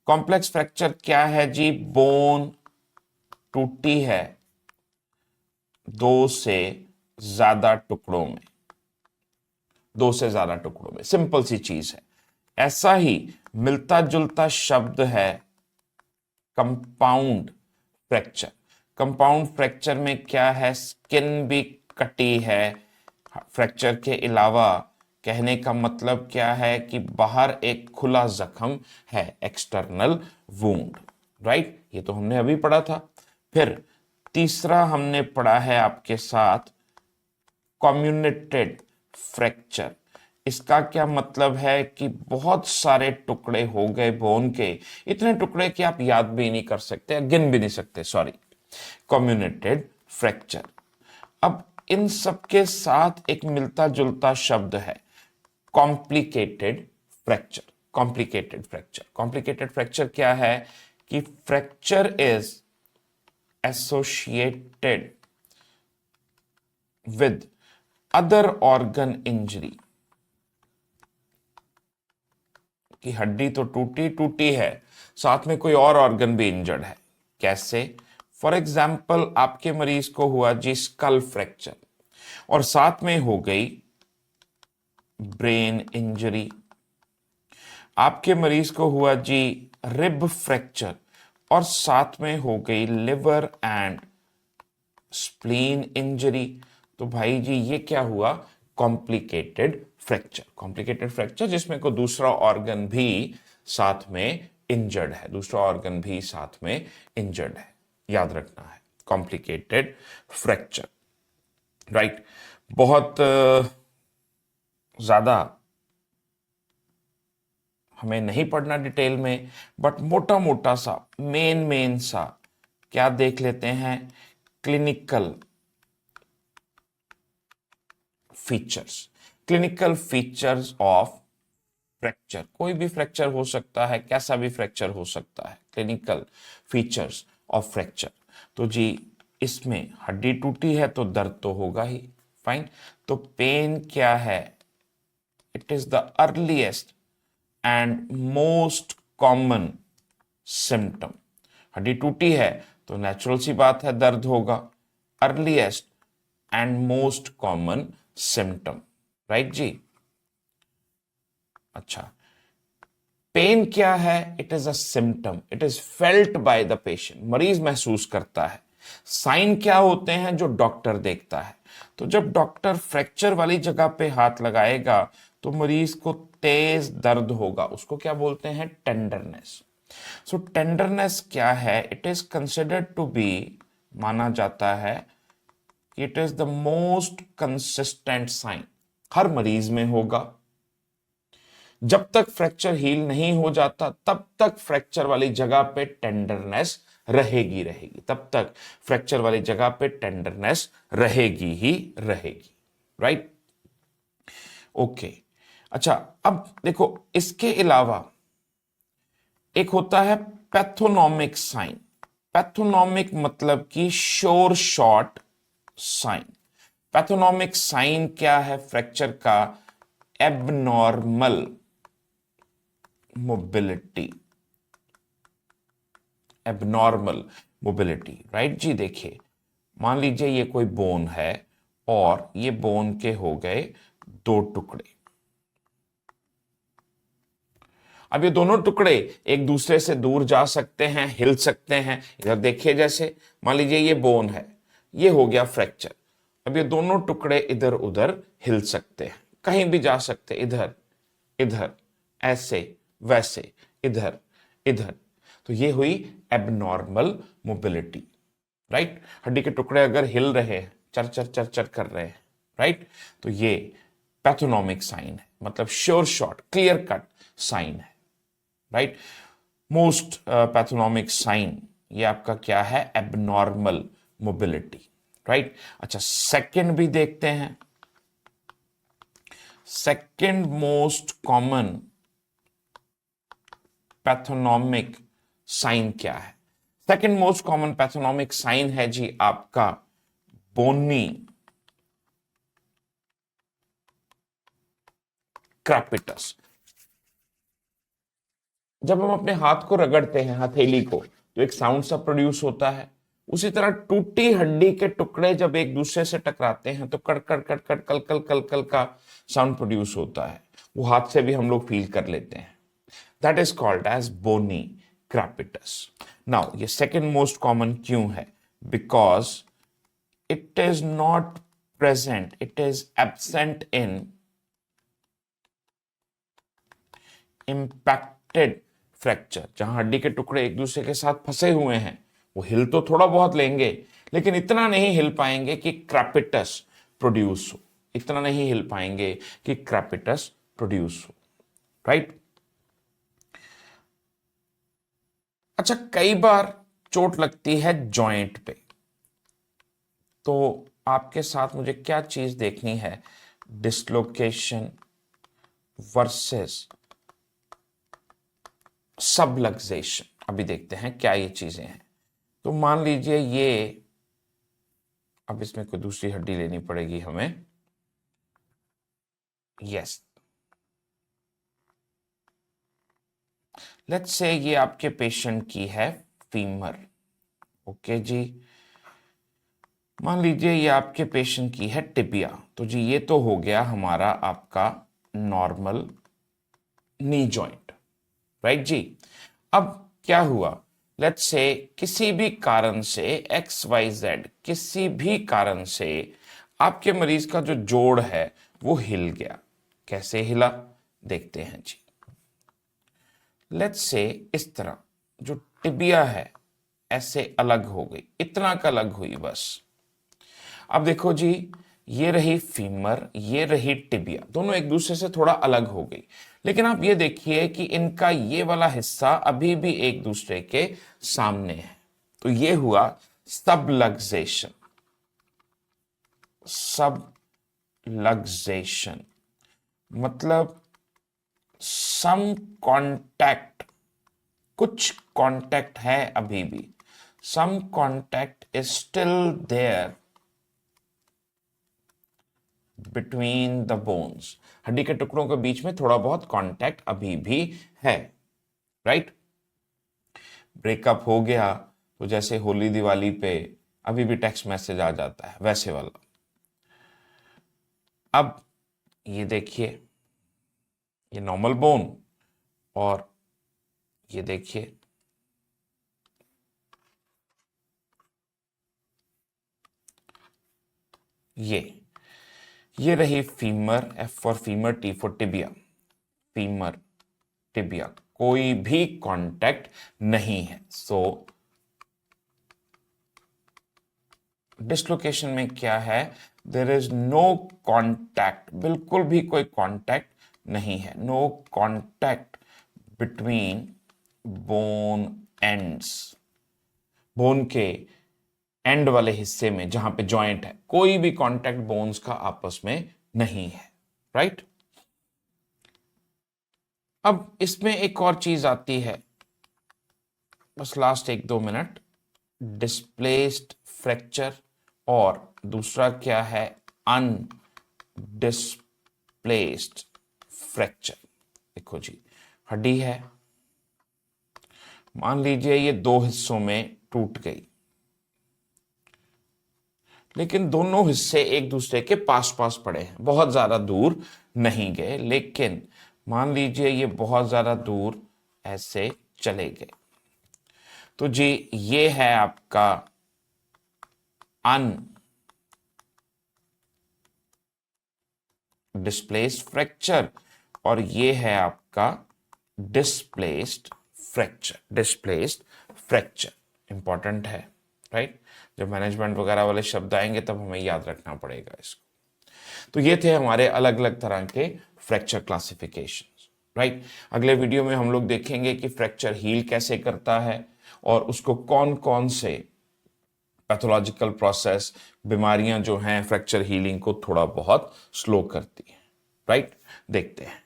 कॉम्प्लेक्स फ्रैक्चर क्या है जी, बोन टूटी है 2 से ज्यादा टुकड़ों में, 2 से ज्यादा टुकड़ों में, सिंपल सी चीज है। ऐसा ही मिलता जुलता शब्द है कंपाउंड फ्रैक्चर, कंपाउंड फ्रैक्चर में क्या है, स्किन भी कटी है, फ्रैक्चर के अलावा कहने का मतलब क्या है कि बाहर एक खुला जख्म है, एक्सटर्नल वूंड, राइट। ये तो हमने अभी पढ़ा था। फिर तीसरा हमने पढ़ा है आपके साथ कम्युनेटेड फ्रैक्चर, इसका क्या मतलब है कि बहुत सारे टुकड़े हो गए बोन के, इतने टुकड़े कि आप याद भी नहीं कर सकते, गिन भी नहीं सकते, सॉरी, कम्युनेटेड फ्रैक्चर। अब इन सब के साथ एक मिलता जुलता शब्द है complicated fracture, complicated fracture. Complicated fracture क्या है कि fracture is associated with other organ injury, कि हड्डी तो टूटी टूटी है, साथ में कोई और ऑर्गन भी इंजर्ड है। कैसे, फॉर एग्जाम्पल आपके मरीज को हुआ जी स्कल फ्रैक्चर और साथ में हो गई ब्रेन इंजरी, आपके मरीज को हुआ जी रिब फ्रैक्चर और साथ में हो गई लिवर एंड स्प्लीन इंजरी। तो भाई जी ये क्या हुआ, कॉम्प्लिकेटेड फ्रैक्चर, कॉम्प्लिकेटेड फ्रैक्चर जिसमें को दूसरा ऑर्गन भी साथ में इंजर्ड है, दूसरा ऑर्गन भी साथ में इंजर्ड है, याद रखना है कॉम्प्लिकेटेड फ्रैक्चर, राइट। बहुत ज्यादा हमें नहीं पढ़ना डिटेल में, बट मोटा मोटा सा मेन सा क्या देख लेते हैं, clinical features, clinical features of fracture. कोई भी फ्रैक्चर हो सकता है, कैसा भी फ्रैक्चर हो सकता है, क्लिनिकल फीचर्स ऑफ फ्रैक्चर। तो जी इसमें हड्डी टूटी है तो दर्द तो होगा ही, फाइन। तो पेन क्या है? It is the earliest and most common symptom. हड्डी टूटी है तो नेचुरल सी बात है दर्द होगा। Earliest and most common symptom, right जी। अच्छा, पेन क्या है? It is a symptom, it is felt by the patient, मरीज महसूस करता है। साइन क्या होते हैं? जो डॉक्टर देखता है। तो जब डॉक्टर फ्रैक्चर वाली जगह पे हाथ लगाएगा तो मरीज को तेज दर्द होगा, उसको क्या बोलते हैं? टेंडरनेस। सो टेंडरनेस क्या है? It is considered to be, माना जाता है कि it is the most consistent sign, हर मरीज में होगा। जब तक फ्रैक्चर हील नहीं हो जाता तब तक फ्रैक्चर वाली जगह पे टेंडरनेस रहेगी रहेगी, तब तक फ्रैक्चर वाली जगह पे टेंडरनेस रहेगी ही रहेगी, राइट। ओके, अच्छा अब देखो इसके अलावा एक होता है पैथोनॉमिक साइन। पैथोनॉमिक मतलब कि sure shot sign. Pathognomonic sign क्या है फ्रैक्चर का? Abnormal mobility, abnormal mobility, right जी। देखिए मान लीजिए ये कोई बोन है और ये बोन के हो गए दो टुकड़े। अब ये दोनों टुकड़े एक दूसरे से दूर जा सकते हैं, हिल सकते हैं। इधर देखिए, जैसे मान लीजिए ये बोन है, ये हो गया फ्रैक्चर। अब ये दोनों टुकड़े इधर उधर हिल सकते हैं, कहीं भी जा सकते, इधर इधर, ऐसे वैसे, इधर इधर। तो ये हुई एबनॉर्मल मोबिलिटी, राइट। हड्डी के टुकड़े अगर हिल रहे हैं, चर चर चर चर कर रहे हैं, राइट, तो ये पैथोनॉमिक साइन है, मतलब sure shot clear cut sign है, राइट। मोस्ट पैथोनॉमिक साइन ये आपका क्या है? Abnormal mobility, right. अच्छा, सेकंड भी देखते हैं। Second most common pathognomonic sign क्या है? Second most common pathognomonic sign है जी आपका बोनी क्रैपिटस। जब हम अपने हाथ को रगड़ते हैं, हथेली को, तो एक साउंड सा प्रोड्यूस होता है। उसी तरह टूटी हड्डी के टुकड़े जब एक दूसरे से टकराते हैं तो कड़कड़ कड़कड़ कल कल कल कल का साउंड प्रोड्यूस होता है। वो हाथ से भी हम लोग फील कर लेते हैं। That is called as bony crepitus. Now ये सेकंड मोस्ट कॉमन क्यों है? Because it is not present, it is absent in impacted fracture. जहां हड्डी के टुकड़े एक दूसरे के साथ फंसे हुए हैं, वो हिल तो थोड़ा बहुत लेंगे लेकिन इतना नहीं हिल पाएंगे कि क्रैपिटस प्रोड्यूस हो, इतना नहीं हिल पाएंगे कि क्रैपिटस प्रोड्यूस हो, राइट। अच्छा, कई बार चोट लगती है जॉइंट पे, तो आपके साथ मुझे क्या चीज देखनी है? Dislocation versus subluxation. अभी देखते हैं क्या ये चीजें हैं। तो मान लीजिए ये, अब इसमें कोई दूसरी हड्डी लेनी पड़ेगी हमें। यस, लेट्स से ये आपके पेशेंट की है फीमर। ओके जी, मान लीजिए ये आपके पेशेंट की है टिबिया। तो जी ये तो हो गया हमारा आपका नॉर्मल नी जॉइंट, राइट जी। अब क्या हुआ? लेट्स से किसी भी कारण से XYZ, किसी भी कारण से आपके मरीज का जो जोड़ है वो हिल गया। कैसे हिला देखते हैं जी। लेट्स से इस तरह जो टिबिया है ऐसे अलग हो गई, इतना का अलग हुई बस। अब देखो जी, ये रही फीमर, ये रही टिबिया, दोनों एक दूसरे से थोड़ा अलग हो गई। लेकिन आप ये देखिए कि इनका ये वाला हिस्सा अभी भी एक दूसरे के सामने है। तो ये हुआ सबलक्सेशन, सबलक्सेशन, लग्जेशन, मतलब सम कांटेक्ट, कुछ कांटेक्ट है अभी भी, some contact is still there between the bones, हड्डी के टुकड़ों के बीच में थोड़ा बहुत कांटेक्ट अभी भी है, राइट। ब्रेकअप हो गया तो जैसे होली दिवाली पे अभी भी टेक्स्ट मैसेज आ जाता है, वैसे वाला। अब ये देखिए, ये नॉर्मल बोन, और ये देखिए ये रही femur, F for femur, T for tibia, femur tibia, कोई भी कांटेक्ट नहीं है। सो डिसलोकेशन में क्या है, देयर इज नो कांटेक्ट, बिल्कुल भी कोई कांटेक्ट नहीं है, no contact between bone ends, bone के एंड वाले हिस्से में जहां पे जॉइंट है, कोई भी कांटेक्ट बोन्स का आपस में नहीं है, राइट। अब इसमें एक और चीज आती है, बस लास्ट 1-2 मिनट, डिस्प्लेस्ड फ्रैक्चर, और दूसरा क्या है, अनडिस्प्लेस्ड फ्रैक्चर। देखो जी, हड्डी है, मान लीजिए ये 2 हिस्सों में टूट गई, लेकिन दोनों हिस्से एक दूसरे के पास पास पड़े हैं, बहुत ज्यादा दूर नहीं गए, लेकिन मान लीजिए ये बहुत ज्यादा दूर ऐसे चले गए, तो जी ये है आपका अनडिस्प्लेस्ड फ्रैक्चर, और ये है आपका displaced fracture, displaced fracture important है, राइट। जब मैनेजमेंट वगैरह वाले शब्द आएंगे तब हमें याद रखना पड़ेगा इसको। तो ये थे हमारे अलग अलग तरह के फ्रैक्चर क्लासिफिकेशंस, राइट। अगले वीडियो में हम लोग देखेंगे कि फ्रैक्चर हील कैसे करता है, और उसको कौन कौन से पैथोलॉजिकल प्रोसेस, बीमारियां जो हैं फ्रैक्चर हीलिंग को थोड़ा बहुत स्लो करती हैं, राइट। देखते हैं।